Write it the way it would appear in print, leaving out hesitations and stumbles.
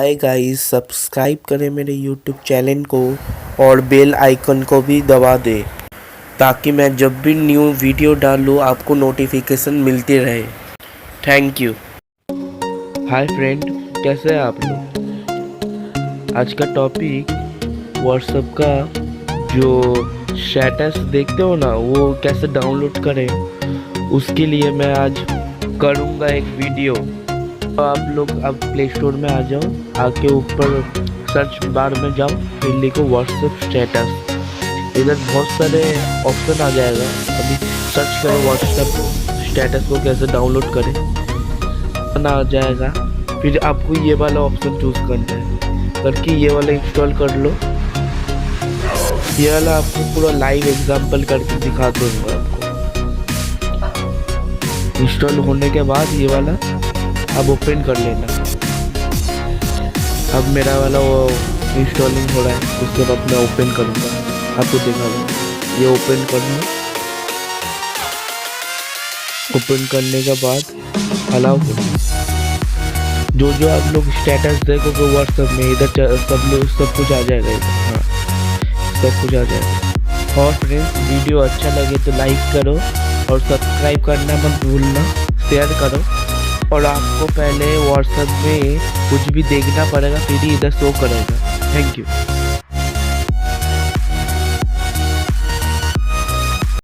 Hi guys, subscribe करें मेरे YouTube channel को और बेल आइकन को भी दबा दें ताकि मैं जब भी न्यू वीडियो डालूँ आपको नोटिफिकेशन मिलती रहे। Thank you. हाय फ्रेंड, कैसे हैं आप लोग। आज का टॉपिक व्हाट्सएप का जो स्टेटस देखते हो ना, वो कैसे डाउनलोड करें उसके लिए मैं आज करूँगा एक वीडियो। तो आप लोग अब प्ले स्टोर में आ जाओ, आके ऊपर सर्च बार में जाओ, फिर लिखो व्हाट्सएप स्टेटस। इधर बहुत सारे ऑप्शन आ जाएगा। अभी सर्च करो व्हाट्सएप स्टेटस को कैसे डाउनलोड करें, आ जाएगा। फिर आपको ये वाला ऑप्शन चूज करना है, करके ये वाला इंस्टॉल कर लो। ये वाला आपको पूरा लाइव एग्जांपल करके दिखा दूंगा आपको। इंस्टॉल होने के बाद ये वाला अब ओपन कर लेना। अब मेरा वाला वो इंस्टॉलिंग हो रहा है, उसके बाद मैं ओपन करूँगा, आपको दिखा दूँगा। ये ओपन करना, ओपन करने के बाद अलाउ करना। जो जो आप लोग स्टेटस देखोगे व्हाट्सएप में, इधर सब कुछ आ जाएगा इधर। हाँ, सब कुछ आ जाएगा। और फ्रेंड्स, वीडियो अच्छा लगे तो लाइक करो और सब्सक्राइब करना मत भूलना, शेयर करो। और आपको पहले व्हाट्सएप में कुछ भी देखना पड़ेगा, फिर ही इधर शो करेगा। Thank you.